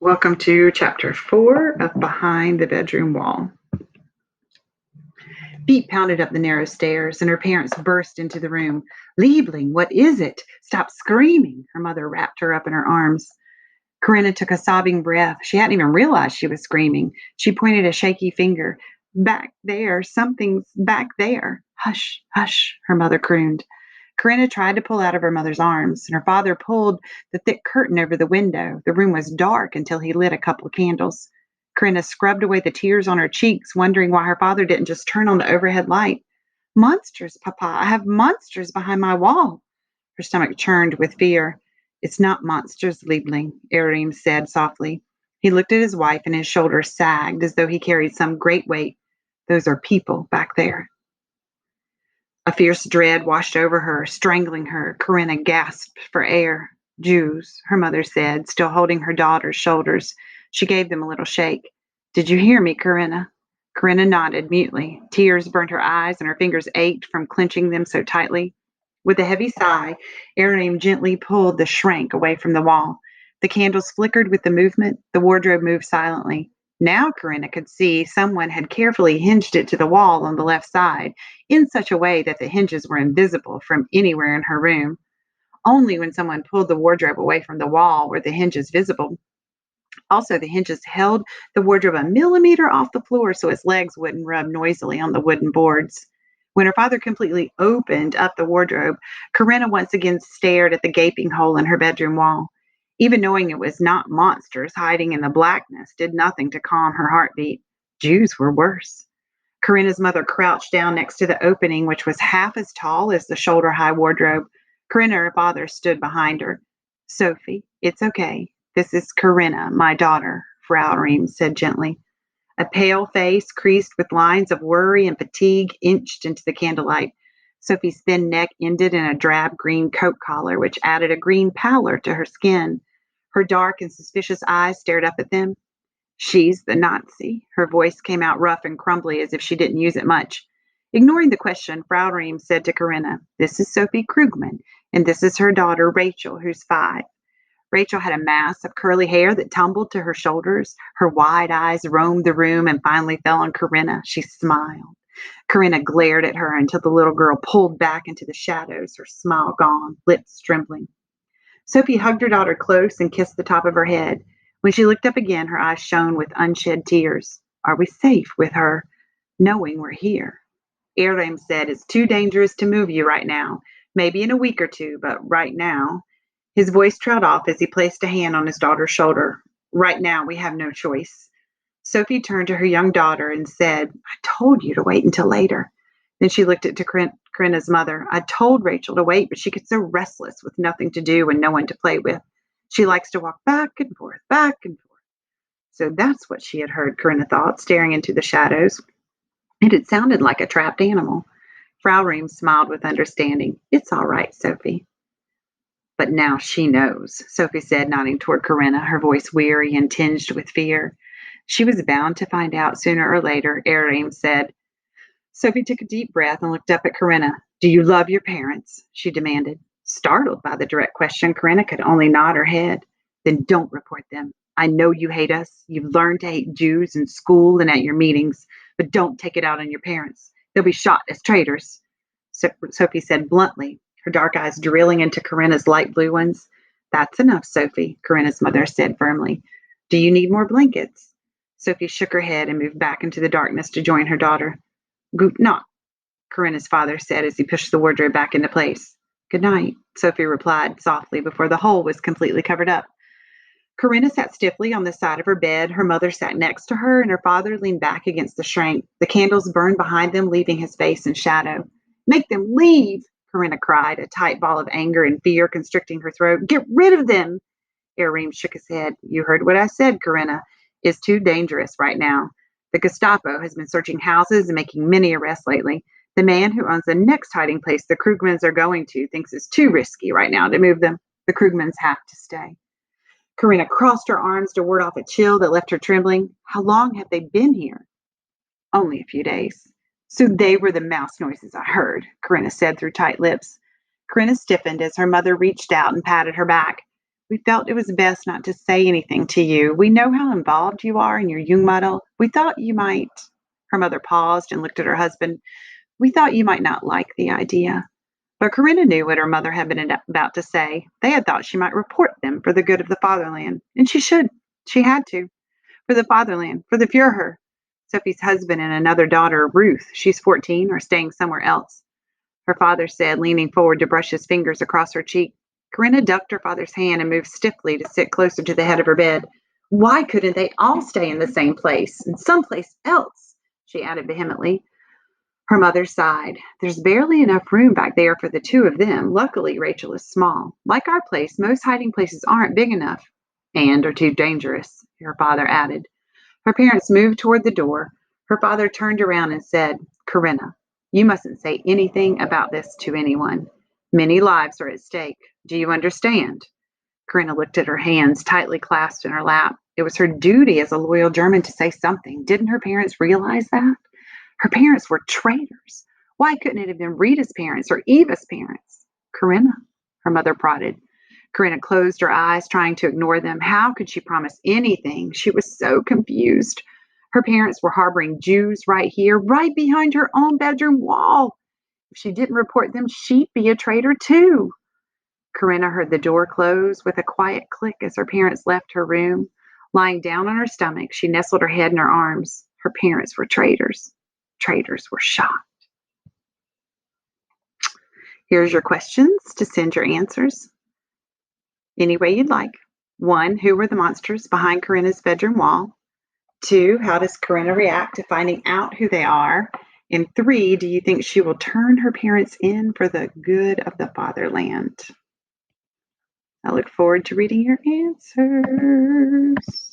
Welcome to chapter 4 of Behind the Bedroom Wall. Feet pounded up the narrow stairs, and her parents burst into the room. Liebling, what is it? Stop screaming. Her mother wrapped her up in her arms. Corinna took a sobbing breath. She hadn't even realized she was screaming. She pointed a shaky finger. Back there, something's back there. Hush, hush, her mother crooned. Corinna tried to pull out of her mother's arms, and her father pulled the thick curtain over the window. The room was dark until he lit a couple of candles. Corinna scrubbed away the tears on her cheeks, wondering why her father didn't just turn on the overhead light. Monsters, Papa. I have monsters behind my wall. Her stomach churned with fear. It's not monsters, Liebling, Erim said softly. He looked at his wife, and his shoulders sagged as though he carried some great weight. Those are people back there. A fierce dread washed over her, strangling her. Corinna gasped for air. Jews, her mother said, still holding her daughter's shoulders. She gave them a little shake. Did you hear me, Corinna? Corinna nodded mutely. Tears burned her eyes, and her fingers ached from clenching them so tightly. With a heavy sigh, Erin gently pulled the shrink away from the wall. The candles flickered with the movement. The wardrobe moved silently. Now Corinna could see someone had carefully hinged it to the wall on the left side in such a way that the hinges were invisible from anywhere in her room. Only when someone pulled the wardrobe away from the wall were the hinges visible. Also, the hinges held the wardrobe a millimeter off the floor so its legs wouldn't rub noisily on the wooden boards. When her father completely opened up the wardrobe, Corinna once again stared at the gaping hole in her bedroom wall. Even knowing it was not monsters hiding in the blackness did nothing to calm her heartbeat. Jews were worse. Corinna's mother crouched down next to the opening, which was half as tall as the shoulder high wardrobe. Corinna and her father stood behind her. Sophie, it's okay. This is Corinna, my daughter, Frau Reams said gently. A pale face, creased with lines of worry and fatigue, inched into the candlelight. Sophie's thin neck ended in a drab green coat collar, which added a green pallor to her skin. Her dark and suspicious eyes stared up at them. She's the Nazi. Her voice came out rough and crumbly as if she didn't use it much. Ignoring the question, Frau Reams said to Corinna, This is Sophie Krugman, and this is her daughter, Rachel, who's 5. Rachel had a mass of curly hair that tumbled to her shoulders. Her wide eyes roamed the room and finally fell on Corinna. She smiled. Corinna glared at her until the little girl pulled back into the shadows, her smile gone, lips trembling. Sophie hugged her daughter close and kissed the top of her head. When she looked up again, her eyes shone with unshed tears. Are we safe with her, knowing we're here? Erim said, It's too dangerous to move you right now. Maybe in a week or two, but right now. His voice trailed off as he placed a hand on his daughter's shoulder. Right now, we have no choice. Sophie turned to her young daughter and said, I told you to wait until later. Then she looked at Corinna's mother. I told Rachel to wait, but she gets so restless with nothing to do and no one to play with. She likes to walk back and forth, back and forth. So that's what she had heard, Corinna thought, staring into the shadows. It had sounded like a trapped animal. Frau Reams smiled with understanding. It's all right, Sophie. But now she knows, Sophie said, nodding toward Corinna, her voice weary and tinged with fear. She was bound to find out sooner or later, Erim said. Sophie took a deep breath and looked up at Corinna. Do you love your parents? She demanded. Startled by the direct question, Corinna could only nod her head. Then don't report them. I know you hate us. You've learned to hate Jews in school and at your meetings, but don't take it out on your parents. They'll be shot as traitors. Sophie said bluntly, her dark eyes drilling into Corinna's light blue ones. That's enough, Sophie, Corinna's mother said firmly. Do you need more blankets? Sophie shook her head and moved back into the darkness to join her daughter. Gut Nacht, Corinna's father said as he pushed the wardrobe back into place. Good night, Sophie replied softly before the hole was completely covered up. Corinna sat stiffly on the side of her bed. Her mother sat next to her, and her father leaned back against the shrink. The candles burned behind them, leaving his face in shadow. Make them leave, Corinna cried, a tight ball of anger and fear constricting her throat. Get rid of them. Erim shook his head. You heard what I said, Corinna. It's too dangerous right now. The Gestapo has been searching houses and making many arrests lately. The man who owns the next hiding place the Krugmans are going to thinks it's too risky right now to move them. The Krugmans have to stay. Corinna crossed her arms to ward off a chill that left her trembling. How long have they been here? Only a few days. So they were the mouse noises I heard, Corinna said through tight lips. Corinna stiffened as her mother reached out and patted her back. We felt it was best not to say anything to you. We know how involved you are in your young model. We thought you might. Her mother paused and looked at her husband. We thought you might not like the idea. But Corinna knew what her mother had been about to say. They had thought she might report them for the good of the fatherland. And she should. She had to. For the fatherland, for the Führer. Sophie's husband and another daughter, Ruth, she's 14, are staying somewhere else. Her father said, leaning forward to brush his fingers across her cheek. Corinna ducked her father's hand and moved stiffly to sit closer to the head of her bed. Why couldn't they all stay in the same place, and someplace else? She added vehemently. Her mother sighed. There's barely enough room back there for the two of them. Luckily, Rachel is small. Like our place, most hiding places aren't big enough and are too dangerous, her father added. Her parents moved toward the door. Her father turned around and said, Corinna, you mustn't say anything about this to anyone. Many lives are at stake. Do you understand? Corinna looked at her hands tightly clasped in her lap. It was her duty as a loyal German to say something. Didn't her parents realize that? Her parents were traitors. Why couldn't it have been Rita's parents or Eva's parents? Corinna, her mother prodded. Corinna closed her eyes, trying to ignore them. How could she promise anything? She was so confused. Her parents were harboring Jews right here, right behind her own bedroom wall. If she didn't report them, she'd be a traitor too. Corinna heard the door close with a quiet click as her parents left her room. Lying down on her stomach, she nestled her head in her arms. Her parents were traitors. Traitors were shot. Here's your questions to send your answers any way you'd like. 1, who were the monsters behind Corinna's bedroom wall? 2, how does Corinna react to finding out who they are? And 3, do you think she will turn her parents in for the good of the fatherland? I look forward to reading your answers.